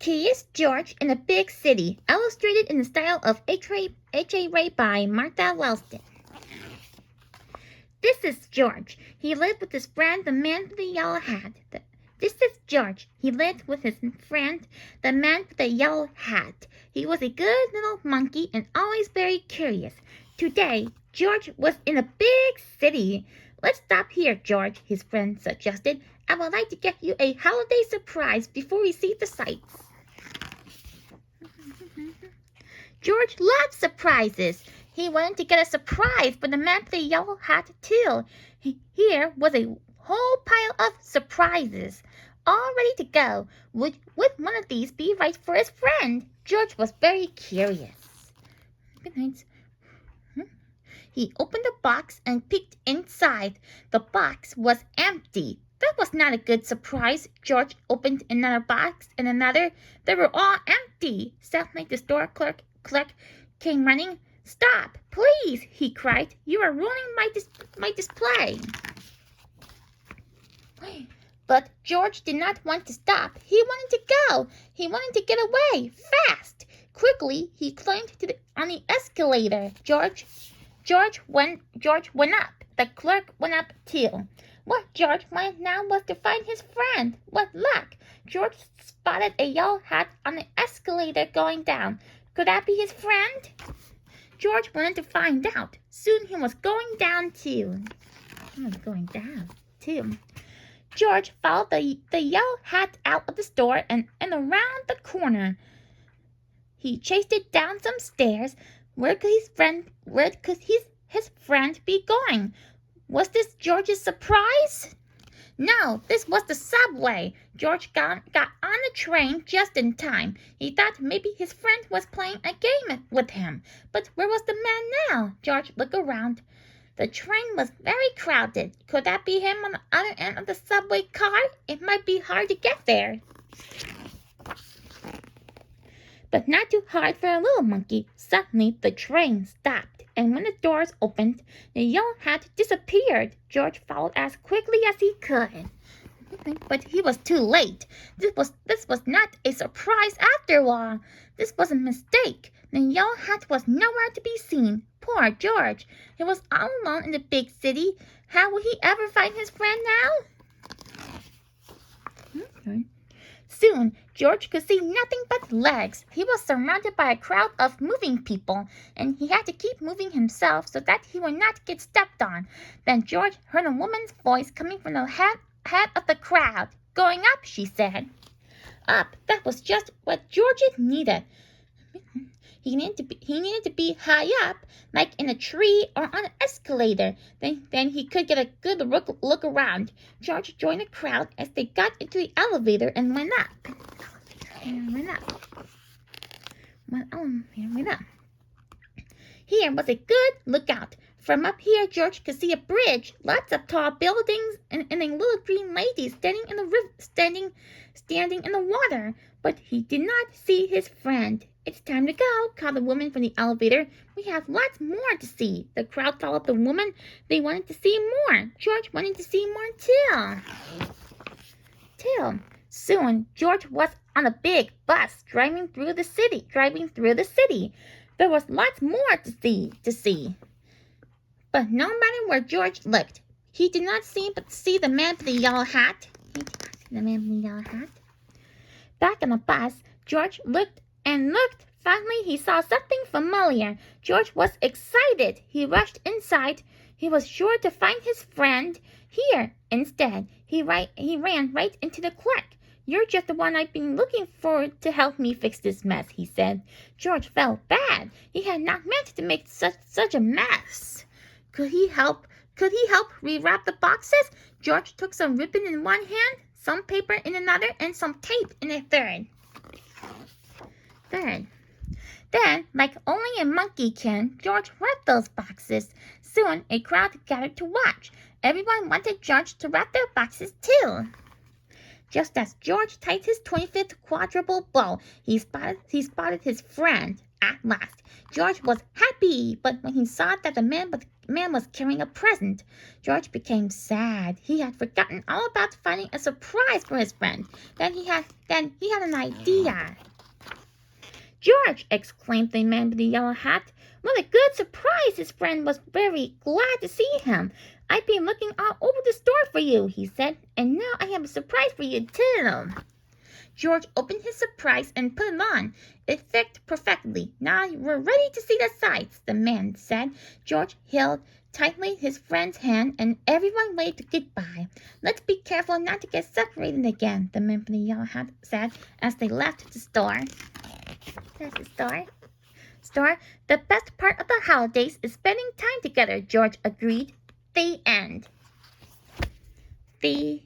Curious George in a Big City, illustrated in the style of H.A. Ray by Martha Wellston. This is George. He lived with his friend, the man with the yellow hat. This is George. He lived with his friend, the man with the yellow hat. He was a good little monkey and always very curious. Today, George was in a big city. Let's stop here, George, his friend suggested. I would like to get you a holiday surprise before we see the sights. George loved surprises. He wanted to get a surprise for the man with the yellow hat, too. Here was a whole pile of surprises, all ready to go. Would one of these be right for his friend? George was very curious. Good night. He opened the box and peeked inside. The box was empty. That was not a good surprise. George opened another box and another. They were all empty. Suddenly the store clerk came running. "Stop, please," he cried. "You are ruining my display." But George did not want to stop. He wanted to go. He wanted to get away fast. Quickly, he climbed on the escalator. George went up. The clerk went up too. What George wanted now was to find his friend. What luck! George spotted a yellow hat on the escalator going down. Could that be his friend? George wanted to find out. Soon he was going down too. George followed the yellow hat out of the store and around the corner. He chased it down some stairs. Where could his friend be going? Was this George's surprise? No, this was the subway. George got on the train just in time. He thought maybe his friend was playing a game with him. But where was the man now? George looked around. The train was very crowded. Could that be him on the other end of the subway car? It might be hard to get there. But not too hard for a little monkey. Suddenly, the train stopped, and when the doors opened, the yellow hat disappeared. George followed as quickly as he could. But he was too late. This was not a surprise after all. This was a mistake. The yellow hat was nowhere to be seen. Poor George. He was all alone in the big city. How would he ever find his friend now? Soon, George could see nothing but legs. He was surrounded by a crowd of moving people, and he had to keep moving himself so that he would not get stepped on. Then George heard a woman's voice coming from the head of the crowd. "Going up," she said. Up, that was just what George needed. He needed to be high up, like in a tree or on an escalator. Then he could get a good look around. George joined the crowd as they got into the elevator and went up. Here was a good lookout. From up here, George could see a bridge, lots of tall buildings, and a little green lady standing in the water. But he did not see his friend. "It's time to go," called the woman from the elevator. "We have lots more to see." The crowd followed the woman. They wanted to see more. George wanted to see more too. Soon, George was on a big bus driving through the city. There was lots more to see. But no matter where George looked, he did not see the man with the yellow hat. Back on the bus, George looked and looked. Finally, he saw something familiar. George was excited. He rushed inside. He was sure to find his friend here. Instead, he ran right into the clerk. "You're just the one I've been looking for to help me fix this mess," he said. George felt bad. He had not meant to make such a mess. Could he help rewrap the boxes? George took some ribbon in one hand, some paper in another, and some tape in a third. Then, like only a monkey can, George wrapped those boxes. Soon, a crowd gathered to watch. Everyone wanted George to wrap their boxes too. Just as George tied his 25th quadruple bow, he spotted his friend. At last, George was happy, but when he saw that the man with man was carrying a present. George became sad. He had forgotten all about finding a surprise for his friend. Then he had an idea. "George!" exclaimed the man with the yellow hat. "What a good surprise!" His friend was very glad to see him. "I've been looking all over the store for you," he said, "and now I have a surprise for you, too." George opened his surprise and put it on. "It fit perfectly. Now we're ready to see the sights," the man said. George held tightly his friend's hand, and everyone waved goodbye. "Let's be careful not to get separated again," the man with the yellow hat said as they left the store. There's the store. "The best part of the holidays is spending time together," George agreed. The end. The